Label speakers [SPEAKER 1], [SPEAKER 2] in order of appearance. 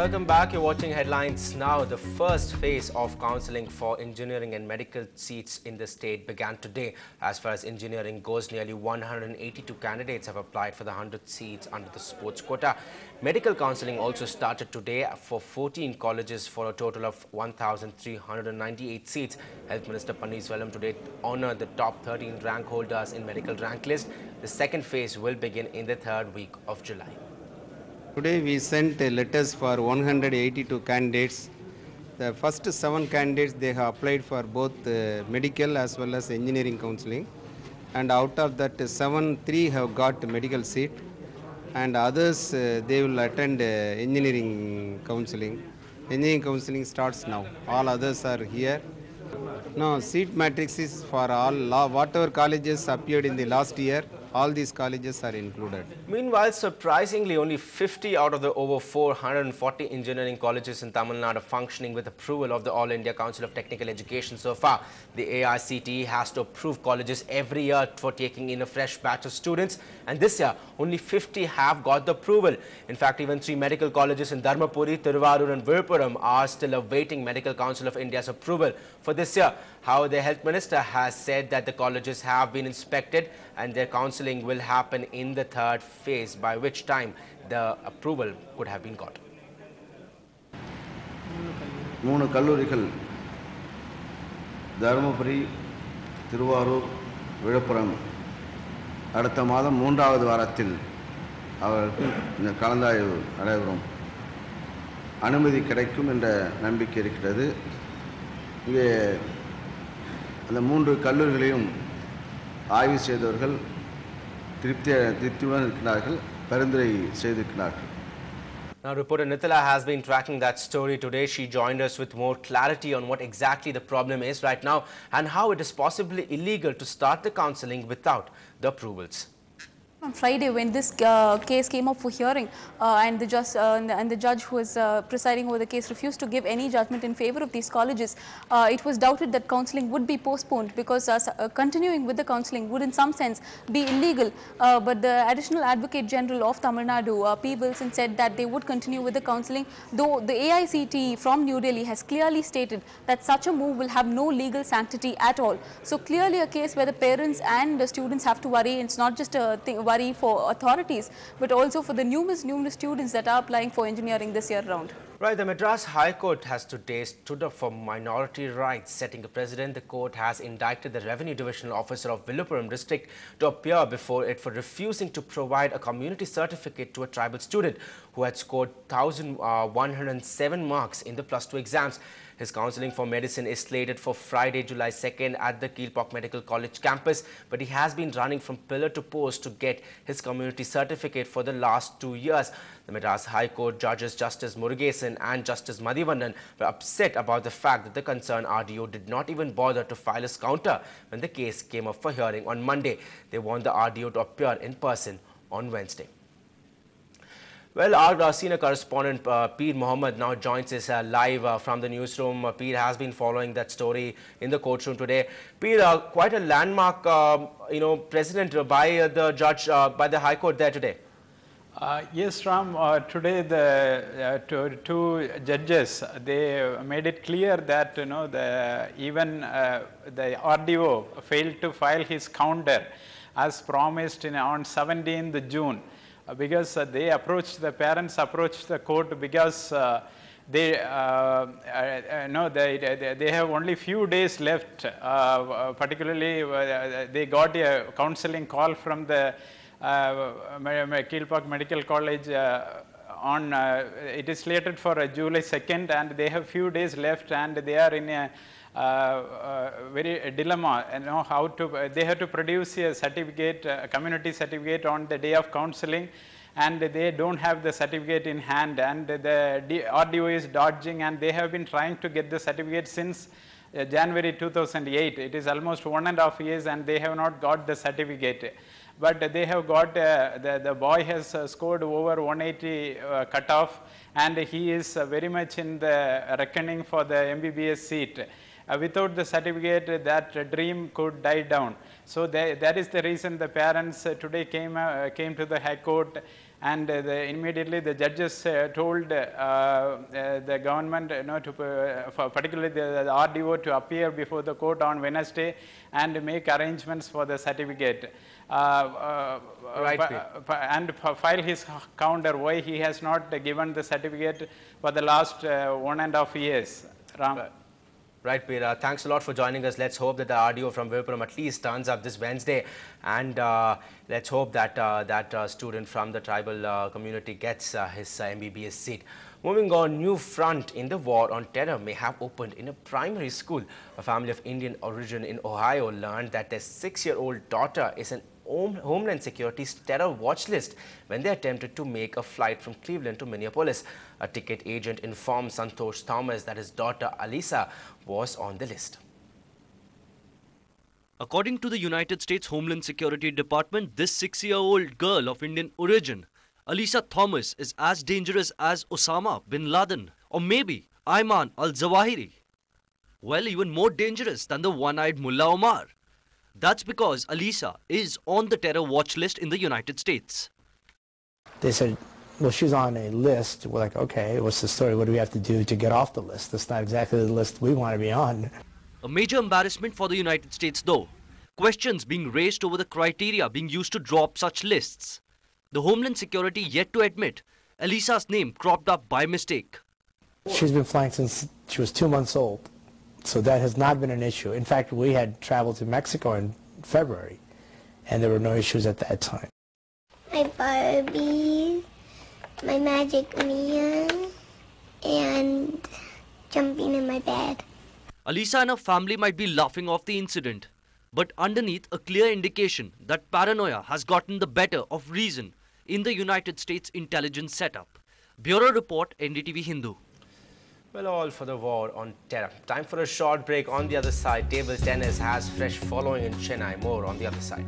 [SPEAKER 1] Welcome back. You're watching Headlines Now. The first phase of counselling for engineering and medical seats in the state began today. As far as engineering goes, nearly 182 candidates have applied for the 100 seats under the sports quota. Medical counselling also started today for 14 colleges for a total of 1,398 seats. Health Minister Panneerselvam today honoured the top 13 rank holders in medical rank list. The second phase will begin in the third week of July.
[SPEAKER 2] Today we sent letters for 182 candidates. The first 7 candidates, they have applied for both medical as well as engineering counseling. And out of that 7, 3 have got medical seat. And others, they will attend engineering counseling. Engineering counseling starts now. All others are here. No, seat matrix is for all, whatever colleges appeared in the last year, all these colleges are included.
[SPEAKER 1] Meanwhile, surprisingly, only 50 out of the over 440 engineering colleges in Tamil Nadu are functioning with approval of the All India Council of Technical Education so far. The AICTE has to approve colleges every year for taking in a fresh batch of students, and this year, only 50 have got the approval. In fact, even 3 medical colleges in Dharmapuri, Thiruvarur and Viluppuram are still awaiting Medical Council of India's approval for this year. However, the Health Minister has said that the colleges have been inspected and their counselling will happen in the third phase, by which time the approval could have been got.
[SPEAKER 3] 3 கல்லூரிகள் தருமபுரி, திருவாரூர், விழுப்புரம் அடுத்த மாதம் 3வது வாரத்தில் அவர்களுக்கு இந்த கலந்தாய்வு நடைபெறும். அனுமதி கிடைக்கும் என்ற நம்பிக்கை இருக்கிறது. இங்கே அந்த 3 கல்லூரிகளையும் ஆய்வு செய்தவர்கள் திருப்தியுடன் இருக்கிறார்கள், பரிந்துரை செய்திருக்கிறார்கள்.
[SPEAKER 1] Now, reporter Nithala has been tracking that story today. She joined us with more clarity on what exactly the problem is right now and how it is possibly illegal to start the counselling without the approvals.
[SPEAKER 4] On Friday, when this case came up for hearing and the judge who was presiding over the case refused to give any judgment in favor of these colleges, it was doubted that counselling would be postponed because continuing with the counselling would in some sense be illegal. But the additional advocate general of Tamil Nadu, P. Wilson, said that they would continue with the counselling, though the AICTE from New Delhi has clearly stated that such a move will have no legal sanctity at all. So clearly a case where the parents and the students have to worry. It's not just a worry for authorities, but also for the numerous students that are applying for engineering this year round.
[SPEAKER 1] Right, the Madras High Court has today stood up for minority rights. Setting a precedent, the court has indicted the Revenue Divisional Officer of Viluppuram district to appear before it for refusing to provide a community certificate to a tribal student who had scored 1,107 marks in the +2 exams. His counselling for medicine is slated for Friday, July 2nd at the Kilpauk Medical College campus, but he has been running from pillar to post to get his community certificate for the last 2 years. The Madras High Court judges Justice Murugesan and Justice Madhivannan were upset about the fact that the concerned RDO did not even bother to file his counter when the case came up for hearing on Monday. They want the RDO to appear in person on Wednesday. Well, our senior correspondent Peer Mohammed now joins us live from the newsroom. Peer has been following that story in the courtroom today. Peer, quite a landmark, precedent by the judge, by the High Court there today.
[SPEAKER 5] Yes, Ram. Today the two judges, they made it clear that even the RDO failed to file his counter as promised on 17th June. Because they approached, the parents approached the court because they have only few days left. Particularly, they got a counseling call from the Kilpauk Medical College on. It is slated for July 2nd, and they have few days left, and they are in a very dilemma. How to they have to produce a certificate, a community certificate on the day of counseling, and they don't have the certificate in hand, and the RDO is dodging, and they have been trying to get the certificate since January 2008. It is almost 1.5 years, and they have not got the certificate. But they have got, the boy has scored over 180 cutoff, and he is very much in the reckoning for the MBBS seat. Without the certificate, that dream could die down. So that is the reason the parents today came to the High Court and immediately the judges told the government, particularly the RDO, to appear before the court on Wednesday and make arrangements for the certificate. And file his counter why he has not given the certificate for the last 1.5 years. Ram.
[SPEAKER 1] Right, Peter. Thanks a lot for joining us. Let's hope that the RDO from Viluppuram at least turns up this Wednesday, and let's hope that that student from the tribal community gets his MBBS seat. Moving on, new front in the war on terror may have opened in a primary school. A family of Indian origin in Ohio learned that their 6-year-old daughter is an Homeland Security's terror watch list when they attempted to make a flight from Cleveland to Minneapolis. A ticket agent informed Santosh Thomas that his daughter Alisa was on the list.
[SPEAKER 6] According to the United States Homeland Security Department, this 6-year-old girl of Indian origin, Alisa Thomas, is as dangerous as Osama bin Laden or maybe Ayman al-Zawahiri. Well, even more dangerous than the one-eyed Mullah Omar. That's because Alisa is on the terror watch list in the United States.
[SPEAKER 7] They said, well, she's on a list. We're like, okay, what's the story? What do we have to do to get off the list? That's not exactly the list we want to be on.
[SPEAKER 6] A major embarrassment for the United States, though. Questions being raised over the criteria being used to draw up such lists. The Homeland Security yet to admit Alisa's name cropped up by mistake.
[SPEAKER 7] She's been flying since she was 2 months old. So that has not been an issue. In fact, we had traveled to Mexico in February, and there were no issues at that time.
[SPEAKER 8] My Barbie, my Magic Man, and jumping in my bed.
[SPEAKER 6] Alisa and her family might be laughing off the incident, but underneath a clear indication that paranoia has gotten the better of reason in the United States intelligence setup. Bureau Report, Ndtv-Hindu.
[SPEAKER 1] Well, all for the war on terror. Time for a short break. On the other side, table tennis has fresh following in Chennai. More on the other side.